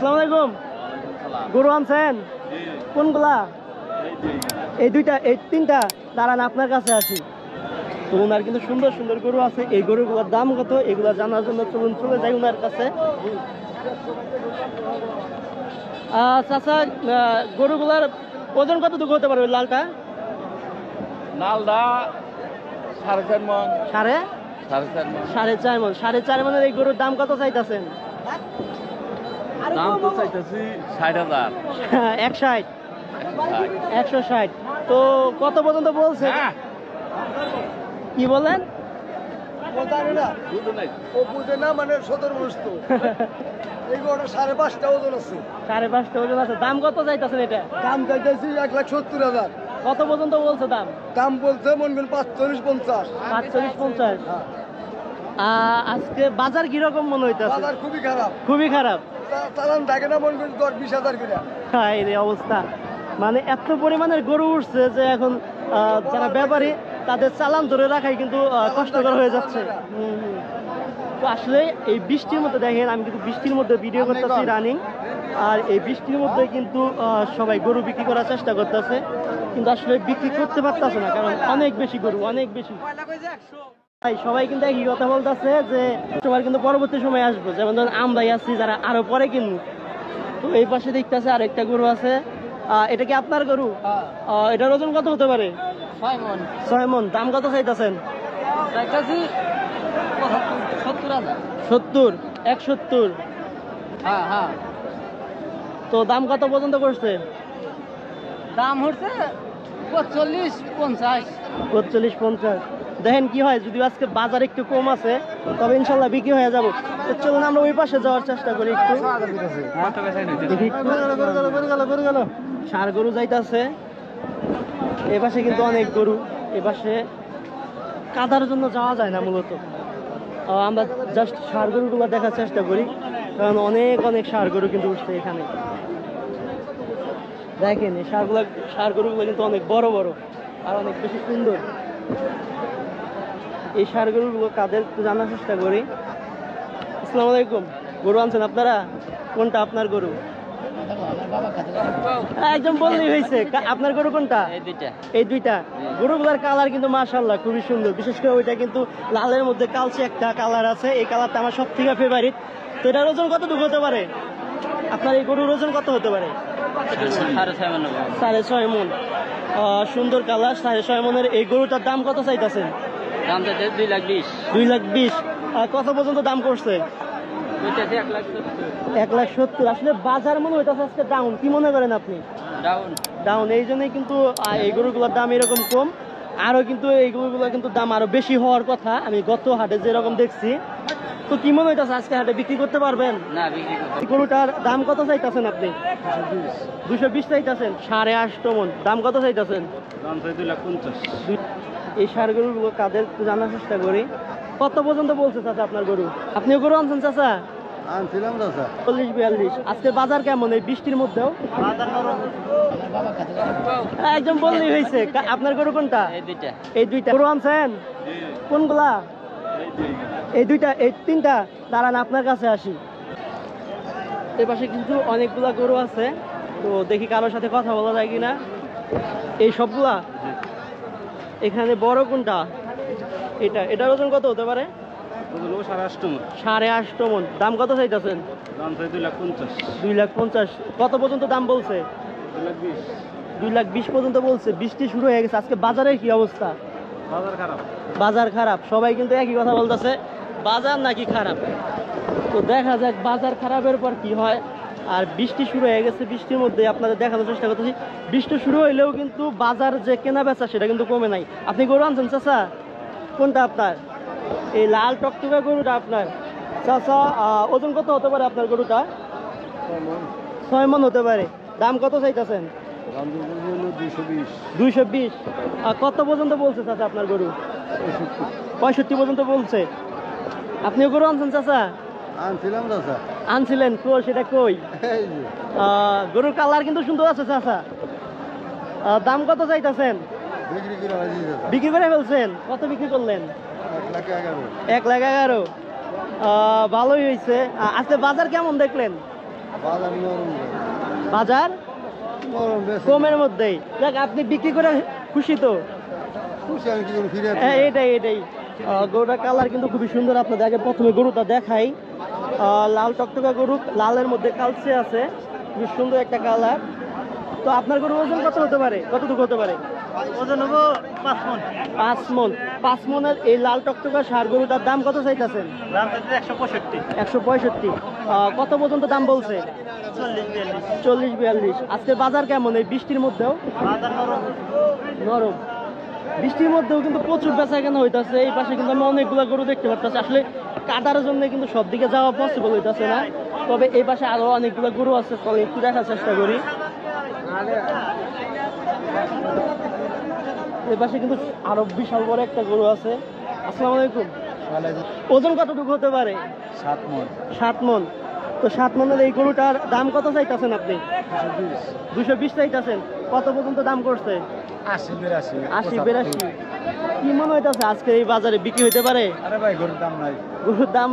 আসসালামু আলাইকুম। গরু আনছেন কোনগুলা? এই দুইটা, এই তিনটা। দাঁড়ান আপনার কাছে আসি। তো ওনার কিন্তু সুন্দর সুন্দর গরু আছে। এই গরুগুলোর দাম কত এগুলো জানার জন্য চলুন চলে যাই ওনার কাছে। চাচা, গরুগুলার ওজন কতটুকু হতে পারবে? লালটা লালটা 4.5 মণ। সাড়ে 4.5 মণ। 4.5 মণের এই গরুর দাম কত চাইতেছেন? দাম তো চাইতেছি 60,000। 160। 160। তো কত পর্যন্ত বলছে? কি বলেন? মানে 17 বস্তু এই গরুটা 5.5টা ওজন আছে। 5.5টা ওজন আছে। দাম কত চাইতেছেন এটা? দাম চাইতেছি 1,70,000। কত পর্যন্ত বলছে দাম? দাম বলছে মনে করেন 45-50। 45-50। আজকে বাজার কিরকম মনে হইতেছে? বাজার খুবই খারাপ। খুবই খারাপ। চালান থাকে না মনে করেন 10-20,000 করে। হ্যাঁ, এই অবস্থা। মানে এত পরিমাণের গরু উঠছে যে এখন যারা ব্যাপারী তাদের চালান ধরে রাখাই কিন্তু কষ্টকর হয়ে যাচ্ছে। তো আসলে এই বৃষ্টির মধ্যে দেখেন, আমি কিন্তু বৃষ্টির মধ্যে ভিডিও করতেছি রানিং। আর এই বৃষ্টির মধ্যে কিন্তু সবাই গরু বিক্রি করার চেষ্টা করতেছে, কিন্তু আসলে বিক্রি করতে পারতেছে না, কারণ অনেক বেশি গরু, অনেক বেশি। সবাই কিন্তু একই কথা বলতেছে যে তোমার কিন্তু পরবর্তী সময় আসবো, যেমন ধরুন আমরাই আছি যারা আরো পরে কিনবো। তো এই পাশে দেখতেছে আরেকটা গরু আছে। এটা কি আপনার গরু? এটার ওজন কত হতে পারে? 6 মণ। 6 মণ। দাম কত চাইতেছেন? 70। 170। হ্যাঁ। তো দাম কত পর্যন্ত করছে? দাম হচ্ছে 45-50। 45-50। দেখেন কি হয়, যদি আজকে বাজার একটু কম আছে তবে ইনশাল্লাহ বিক্রি হয়ে যাবো। তো চলুন আমরা ওই পাশে যাওয়ার চেষ্টা করি একটু। ষাঁড় গরু যাইতেছে। এ পাশে কিন্তু অনেক গরু। এ পাশে কাদার জন্য যাওয়া যায় না মূলত। আমরা জাস্ট ষাঁড় গরুগুলো দেখার চেষ্টা করি, কারণ অনেক অনেক ষাঁড় গরু কিন্তু উঠছে এখানে। দেখেন এই ষাঁড় গরুগুলো কিন্তু অনেক বড় বড় আর অনেক বেশি সুন্দর। এই ষাঁড় গরুগুলো কাদের জানার চেষ্টা করি। আসসালামু আলাইকুম। গরু আনছেন আপনারা? কোনটা আপনার গরু? একদম বললেই হয়েছে। আপনার গরু কোনটা? এই দুইটা। গরুগুলার কালার কিন্তু মাশাআল্লাহ খুবই সুন্দর। বিশেষ করে ওইটা কিন্তু লালের মধ্যে কালচে একটা কালার আছে। এই কালারটা আমার সব থেকে ফেভারিট। তো এটার ওজন কতটুকু হতে পারে? আপনার এই গরুর ওজন কত হতে পারে? 6.5 মণ। সুন্দর কালার। 6.5 মণের এই গরুটার দাম কত চাইতেছেন? দাম চাইতেছে 2,20,000। 2,20,000। কত পর্যন্ত দাম করছে? 1,70,000। আসলে বাজার মনে হইতেছে আজকে ডাউন। কি মনে করেন আপনি? ডাউন। এই জন্যই কিন্তু এই গরুগুলোর দাম এরকম কম। আরো কিন্তু এই গরুগুলো কিন্তু দাম আরো বেশি হওয়ার কথা, আমি গত হাটে যেরকম দেখছি। তো কি মনে হইতেছে আজকে হাটে বিক্রি করতে পারবেন? না, বিক্রি করতে। গরুটার দাম কত চাইতেছেন আপনি? 220 চাইতেছেন। 8.5 মণ। দাম কত চাইতেছেন? দাম চাই 2,50,000। এই ষাঁড় গরুগুলো কাদের জানার চেষ্টা করি। কত পর্যন্ত বলছে চাচা আপনার গরু? আপনিও গরু আনছেন চাচা? আনছিলাম দাদা। 40-42। আজকে বাজার কেমন এই বৃষ্টির মধ্যেও? একদম বললেই হয়েছে। আপনার গরু কোনটা? এই দুইটা। গরু আনছেন কোনগুলা? এই দুইটা, এই তিনটা। দাঁড়ান আপনার কাছে আসি। এ পাশে কিন্তু অনেকগুলা গরু আছে। তো দেখি কারোর সাথে কথা বলা যায় কিনা। এই সবগুলা? এখানে বড় কোনটা? এটার ওজন কত হতে পারে? 8.5 মণ। দাম কত চাইতেছেন? দাম চাই 2,50,000। 2,50,000। কত পর্যন্ত দাম বলছে? 2,20,000 পর্যন্ত বলছে। বৃষ্টি শুরু হয়ে গেছে। আজকে বাজারের কি অবস্থা? বাজার খারাপ। সবাই কিন্তু একই কথা বলতেছে, বাজার নাকি খারাপ। তো দেখা যাক বাজার খারাপের পর কি হয়। আর বৃষ্টি শুরু হয়ে গেছে। বৃষ্টির মধ্যে আপনাদের দেখানোর চেষ্টা করতেছি, বৃষ্টি শুরু হইলেও কিন্তু বাজার যে কেনা বেচা সেটা কিন্তু কমে নাই। আপনি গরু আনছেন চাচা? কোনটা আপনার? এই লাল টকটকা গরুটা আপনার? চাচা, ওজন কত হতে পারে আপনার গরুটা? 6 মণ হতে পারে। দাম কত চাইতেছেন? 220। কত পর্যন্ত বলছে চাচা আপনার গরু? 65 পর্যন্ত বলছে। আপনিও গরু আনছেন চাচা? আনছিলাম দাদা। আনছিলেন? সেটা কই? গরুর কালার কিন্তু সুন্দর আছে চাচা। দাম কত চাইতেছেন? বিক্রি করে ফেলছেন? কত বিক্রি করলেন? 1,11,000। 1,11,000। ভালোই হয়েছে। আজকে বাজার কেমন দেখলেন? বাজার নরম বাজার নরম বেশ কমের মধ্যেই। দেখ আপনি বিক্রি করে খুশি তো? খুশি আমি কি ফিরে হ্যাঁ এটাই এটাই। গরুটার কালার কিন্তু খুবই সুন্দর। আপনাদের আগে প্রথমে গরুটা দেখাই। লাল টকটকা গরু, লালের মধ্যে কালচে আছে, খুবই সুন্দর একটা কালার। তো আপনার গরুর ওজন কত হতে পারে, কতটুকু হতে পারে? ওজন হবো 5 মণ। 5 মণ। 5 মণের এই লাল টকটকা ষাঁড় গরুটার দাম কত চাইতেছেন? দাম চাইছে 165। 165। কত পর্যন্ত দাম বলছে? 40-42। আজকের বাজার কেমন এই বৃষ্টির মধ্যেও? বাজার নরম। নরম। বৃষ্টির মধ্যেও কিন্তু প্রচুর বেচা কেনা হইতাছে। এই পাশে কিন্তু আমি অনেকগুলো গরু দেখতে পাচ্ছি। আসলে কাদার জন্য কিন্তু সব দিকে যাওয়া পসিবল হইতাছে না, তবে এই পাশে আরো অনেকগুলো গরু আছে, চলে একটু দেখার চেষ্টা করি। এই পাশে কিন্তু আরো বিশাল বড় একটা গরু আছে। আসসালামু আলাইকুম। ওজন কতটুকু হতে পারে? 7 মণ। 7 মণ। তো 7 মণের এই গরুটার দাম কত চাইতেছেন আপনি? 220 চাইতেছেন। কত পর্যন্ত দাম করছে? 80-82। 80-82। কি মনে হইতাছে আজকে এই বাজারে বিক্রি হইতে পারে? আরে ভাই গরুর দাম নাই। গরুর দাম